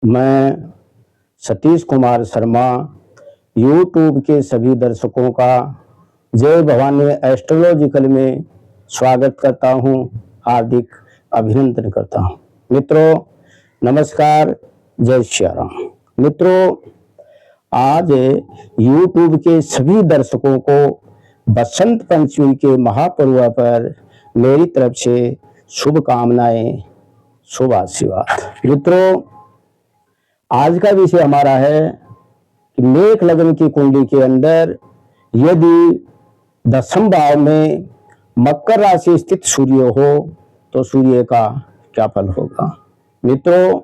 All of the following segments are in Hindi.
मैं सतीश कुमार शर्मा यूट्यूब के सभी दर्शकों का जय भवानी एस्ट्रोलॉजिकल में स्वागत करता हूं, हार्दिक अभिनंदन करता हूं। मित्रों नमस्कार, जय श्री राम। मित्रों आज यूट्यूब के सभी दर्शकों को बसंत पंचमी के महापर्व पर मेरी तरफ से शुभकामनाएं, शुभ आशीर्वाद। मित्रों आज का विषय हमारा है कि मेष लग्न की कुंडली के अंदर यदि दसम भाव में मकर राशि स्थित सूर्य हो तो सूर्य का क्या फल होगा। मित्रों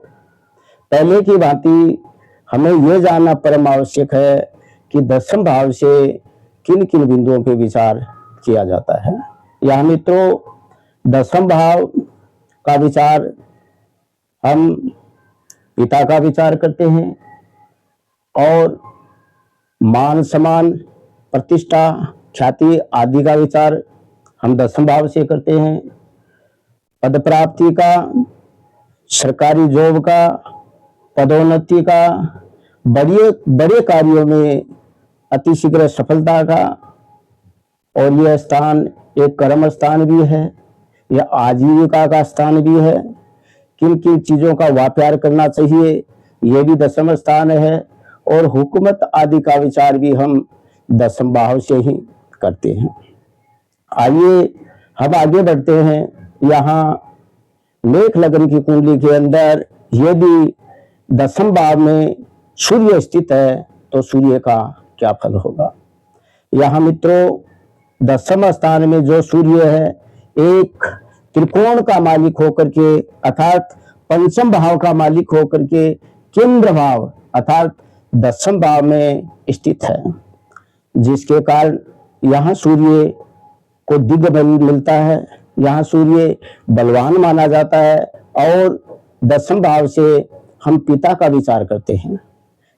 पहले की भांति हमें यह जानना परम आवश्यक है कि दसम भाव से किन किन बिंदुओं पे विचार किया जाता है। यह मित्रों दसम भाव का विचार हम पिता का विचार करते हैं और मान सम्मान, प्रतिष्ठा, ख्याति आदि का विचार हम दसम भाव से करते हैं। पद प्राप्ति का, सरकारी जॉब का, पदोन्नति का, बड़े कार्यों में अतिशीघ्र सफलता का, और यह स्थान एक कर्म स्थान भी है, यह आजीविका का स्थान भी है। किन किन चीजों का व्यापार करना चाहिए यह भी दसम स्थान है, और हुकूमत आदि का विचार भी हम दसम भाव से ही करते हैं। आइए हम आगे बढ़ते हैं। यहाँ मेष लग्न की कुंडली के अंदर यदि दसम भाव में सूर्य स्थित है तो सूर्य का क्या फल होगा। यहाँ मित्रों दसम स्थान में जो सूर्य है एक त्रिकोण का मालिक होकर के अर्थात पंचम भाव का मालिक होकर के केंद्र भाव अर्थात दसम भाव में स्थित है, जिसके कारण यहाँ सूर्य को दिग्बल मिलता है। यहाँ सूर्य बलवान माना जाता है और दसम भाव से हम पिता का विचार करते हैं।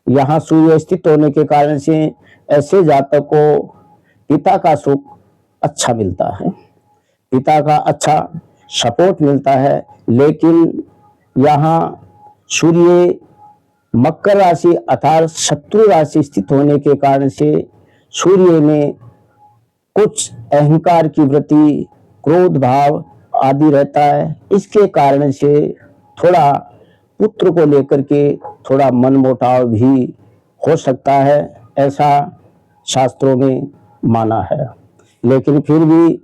यहाँ सूर्य स्थित होने के कारण से ऐसे जातक को पिता का सुख अच्छा मिलता है, पिता का अच्छा सपोर्ट मिलता है। लेकिन यहाँ सूर्य मकर राशि अर्थात शत्रु राशि स्थित होने के कारण से सूर्य में कुछ अहंकार की वृत्ति, क्रोध भाव आदि रहता है। इसके कारण से थोड़ा पुत्र को लेकर के थोड़ा मनमुटाव भी हो सकता है, ऐसा शास्त्रों में माना है। लेकिन फिर भी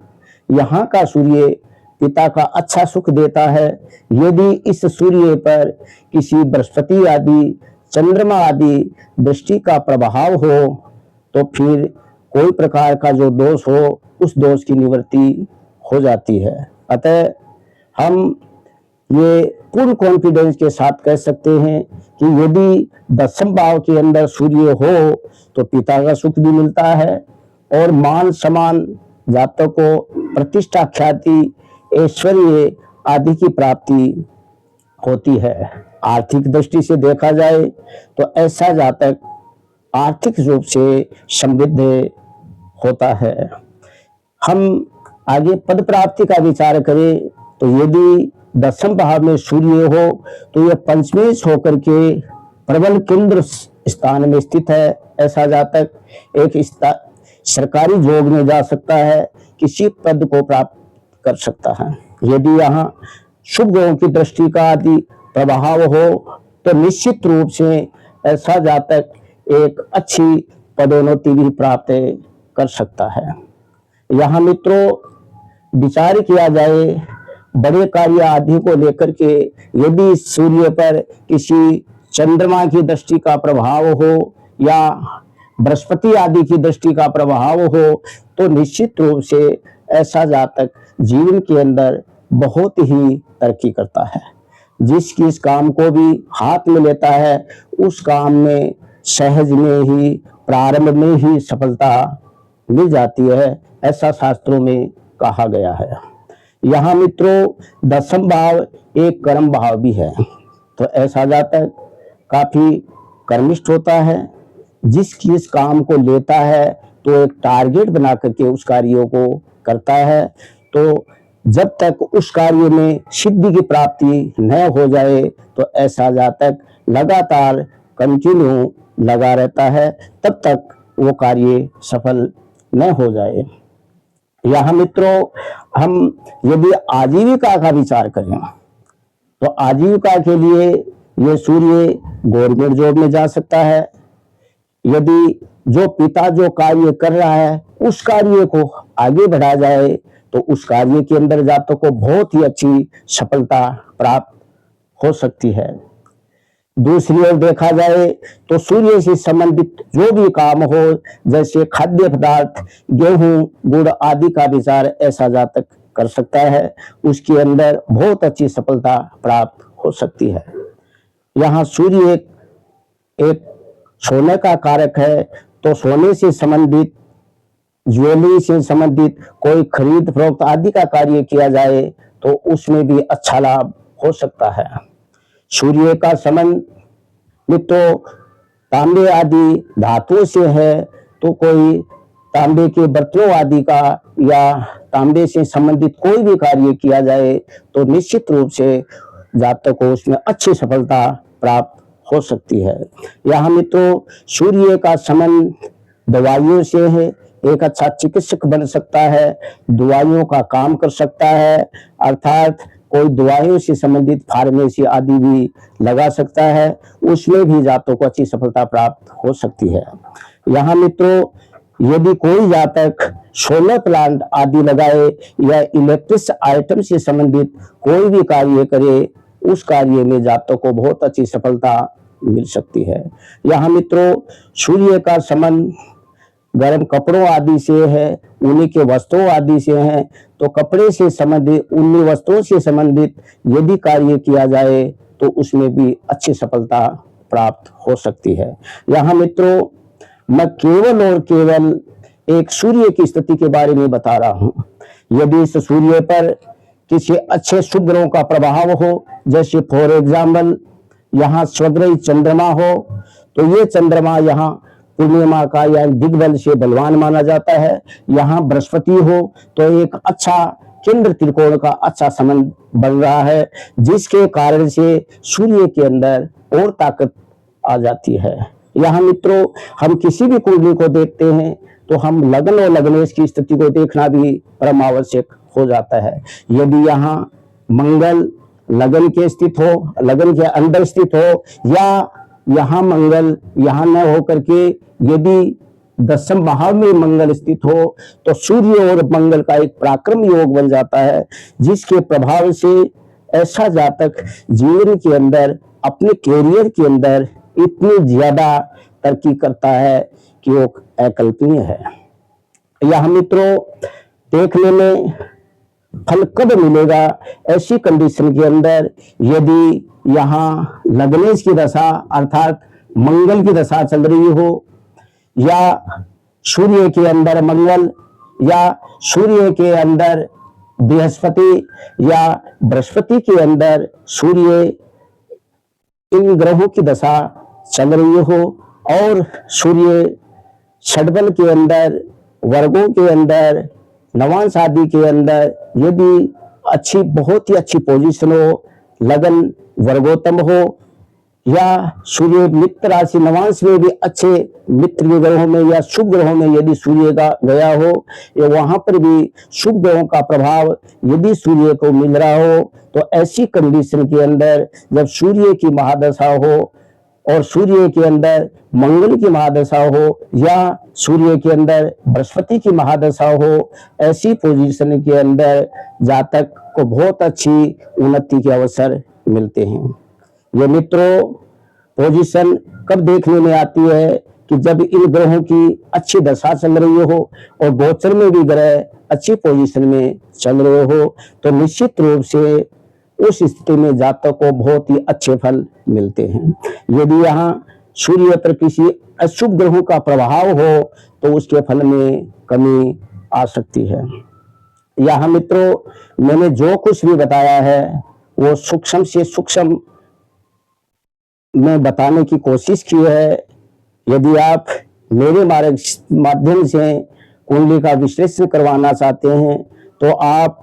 यहाँ का सूर्य पिता का अच्छा सुख देता है। यदि इस सूर्य पर किसी बृहस्पति आदि, चंद्रमा आदि दृष्टि का प्रभाव हो तो फिर कोई प्रकार का जो दोष हो उस दोष की निवृत्ति हो जाती है। अतः हम ये पूर्ण कॉन्फिडेंस के साथ कह सकते हैं कि यदि दसम भाव के अंदर सूर्य हो तो पिता का सुख भी मिलता है और मान सम्मान, जातक को प्रतिष्ठा, ख्याति, ऐश्वर्य आदि की प्राप्ति होती है। आर्थिक दृष्टि से देखा जाए तो ऐसा जातक आर्थिक रूप से समृद्ध होता है। हम आगे पद प्राप्ति का विचार करें तो यदि दसम भाव में सूर्य हो तो यह पंचमेश होकर के प्रबल केंद्र स्थान में स्थित है। ऐसा जातक एक सरकारी जॉब में जा सकता है, किसी पद को प्राप्त कर सकता है। यदि यहाँ शुभ ग्रहों की दृष्टि का आदि प्रभाव हो तो निश्चित रूप से ऐसा जातक एक अच्छी पदोन्नति भी प्राप्त कर सकता है। यहाँ मित्रों विचार किया जाए बड़े कार्य आदि को लेकर के, यदि सूर्य पर किसी चंद्रमा की दृष्टि का प्रभाव हो या बृहस्पति आदि की दृष्टि का प्रभाव हो तो निश्चित रूप से ऐसा जातक जीवन के अंदर बहुत ही तरक्की करता है। जिस काम को भी हाथ में लेता है उस काम में सहज में ही, प्रारंभ में ही सफलता मिल जाती है, ऐसा शास्त्रों में कहा गया है। यहाँ मित्रों दसम भाव एक कर्म भाव भी है, तो ऐसा जातक काफी कर्मिष्ठ होता है। जिस काम को लेता है तो एक टारगेट बना करके उस कार्यों को करता है। तो जब तक उस कार्य में सिद्धि की प्राप्ति न हो जाए तो ऐसा जातक लगातार कंटिन्यू लगा रहता है, तब तक वो कार्य सफल न हो जाए। यहाँ मित्रों, हम यदि आजीविका का विचार करें तो आजीविका के लिए ये सूर्य गवर्नमेंट जॉब में जा सकता है। यदि जो पिता जो कार्य कर रहा है उस कार्य को आगे बढ़ा जाए तो उस कार्य के अंदर जातक को बहुत ही अच्छी सफलता प्राप्त हो सकती है। दूसरी ओर देखा जाए तो सूर्य से संबंधित जो भी काम हो, जैसे खाद्य पदार्थ, गेहूं, गुड़ आदि का विचार ऐसा जातक कर सकता है, उसके अंदर बहुत अच्छी सफलता प्राप्त हो सकती है। यहाँ सूर्य एक सोने का कारक है, तो सोने से संबंधित, ज्वेलरी से संबंधित कोई खरीद फरोख्त आदि का कार्य किया जाए तो उसमें भी अच्छा लाभ हो सकता है। सूर्य का संबंध मित्रों तांबे आदि धातुओं से है, तो कोई तांबे के बर्तनों आदि का या तांबे से संबंधित कोई भी कार्य किया जाए तो निश्चित रूप से जातक को उसमें अच्छी सफलता प्राप्त हो सकती है। यहाँ मित्रों सूर्य का संबंध दवाइयों से है, एक अच्छा चिकित्सक बन सकता है, दवाइयों का काम कर सकता है, अर्थात कोई दवाइयों से संबंधित फार्मेसी आदि भी लगा सकता है, उसमें भी जातकों को अच्छी सफलता प्राप्त हो सकती है। यहाँ मित्रों यदि कोई जातक सोलर प्लांट आदि लगाए या इलेक्ट्रिक आइटम से संबंधित कोई भी कार्य करे, उस कार्य में जातकों को बहुत अच्छी सफलता मिल सकती है। यहाँ मित्रों सूर्य का संबंध गर्म कपड़ों आदि से है, ऊनी के वस्त्रों आदि से है, तो कपड़े से संबंधित, ऊनी वस्त्रों से संबंधित यदि कार्य किया जाए तो उसमें भी अच्छी सफलता प्राप्त हो सकती है। यहाँ मित्रों मैं केवल और केवल एक सूर्य की स्थिति के बारे में बता रहा हूँ। यदि इस सूर्य पर किसी अच्छे शुभ ग्रहों का प्रभाव हो, जैसे फॉर एग्जाम्पल यहाँ स्वग्रही चंद्रमा हो, तो ये चंद्रमा यहाँ पूर्णिमा का या दिग्बल से बलवान माना जाता है। यहाँ बृहस्पति हो तो एक अच्छा केंद्र त्रिकोण का अच्छा संबंध बन रहा है, जिसके कारण से सूर्य के अंदर और ताकत आ जाती है। यहाँ मित्रों हम किसी भी कुंडली को देखते हैं तो हम लग्न और लग्नेश की स्थिति को देखना भी परम आवश्यक हो जाता है। यदि यहाँ मंगल लग्न के स्थित हो, लग्न के अंदर स्थित हो, या यहाँ मंगल यहाँ न होकर के यदि दशम भाव में मंगल स्थित हो तो सूर्य और मंगल का एक पराक्रम योग बन जाता है, जिसके प्रभाव से ऐसा जातक जीवन के अंदर अपने कैरियर के अंदर इतनी ज्यादा तरक्की करता है कि वो अकल्पनीय है। यह मित्रों देखने में फल कब मिलेगा, ऐसी कंडीशन के अंदर यदि यहाँ लग्नेश की दशा अर्थात मंगल की दशा चल रही हो, या सूर्य के अंदर मंगल, या सूर्य के अंदर बृहस्पति, या बृहस्पति के अंदर सूर्य, इन ग्रहों की दशा चल रही हो, और सूर्य षडबल के अंदर, वर्गों के अंदर, नवांश आदि के अंदर यदि अच्छी बहुत ही अच्छी पोजीशन हो, लगन वर्गोत्तम हो, या सूर्य मित्र राशि नवांश में भी अच्छे मित्र के ग्रहों में या शुभ ग्रहों में यदि सूर्य का गया हो, या वहां पर भी शुभ ग्रहों का प्रभाव यदि सूर्य को मिल रहा हो, तो ऐसी कंडीशन के अंदर जब सूर्य की महादशा हो और सूर्य के अंदर मंगल की महादशा हो, या सूर्य के अंदर बृहस्पति की महादशा हो, ऐसी पोजीशन के अंदर जातक को बहुत अच्छी उन्नति के अवसर मिलते हैं। ये मित्रों पोजीशन कब देखने में आती है कि जब इन ग्रहों की अच्छी दशा चल रही हो और गोचर में भी ग्रह अच्छी पोजीशन में चल रहे हो, तो निश्चित रूप से उस स्थिति में जातक को बहुत ही अच्छे फल मिलते हैं। यदि यहाँ सूर्य पर किसी अशुभ ग्रहों का प्रभाव हो तो उसके फल में कमी आ सकती है। यहाँ मित्रों मैंने जो कुछ भी बताया है वो सूक्ष्म से सूक्ष्म में बताने की कोशिश की है। यदि आप मेरे माध्यम से कुंडली का विश्लेषण करवाना चाहते हैं तो आप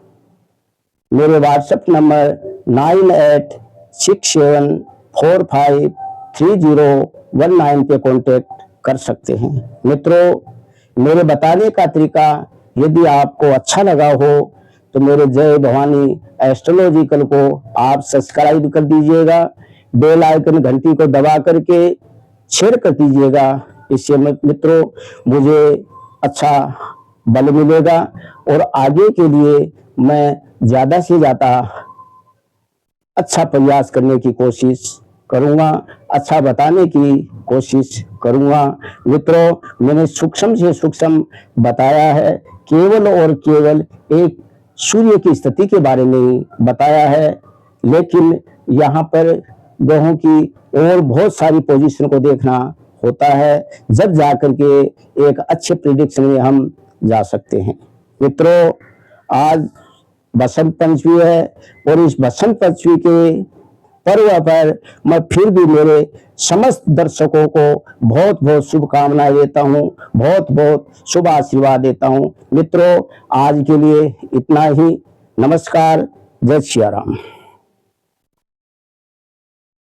मेरे व्हाट्सएप नंबर 9867453019 पे कांटेक्ट कर सकते हैं। मित्रों, मेरे बताने का तरीका यदि आपको अच्छा लगा हो तो मेरे जय भवानी एस्ट्रोलॉजिकल को आप सब्सक्राइब कर दीजिएगा, बेल आइकन घंटी को दबा करके शेयर कर दीजिएगा। इससे मित्रों मुझे अच्छा बल मिलेगा और आगे के लिए मैं ज्यादा से ज्यादा अच्छा प्रयास करने की कोशिश करूंगा, अच्छा बताने की कोशिश करूंगा। मित्रों, मैंने सूक्ष्म से सूक्ष्म बताया है, केवल और केवल एक सूर्य की स्थिति के बारे में बताया है, लेकिन यहाँ पर ग्रहों की और बहुत सारी पोजीशन को देखना होता है, जब जाकर के एक अच्छे प्रिडिक्शन में हम जा सकते हैं। मित्रों, आज बसंत पंचमी है और इस बसंत पंचमी के पर्व पर मैं फिर भी मेरे समस्त दर्शकों को बहुत बहुत शुभकामनाएं देता हूं, बहुत बहुत शुभ आशीर्वाद देता हूं। मित्रों, आज के लिए इतना ही। नमस्कार, जय श्री राम।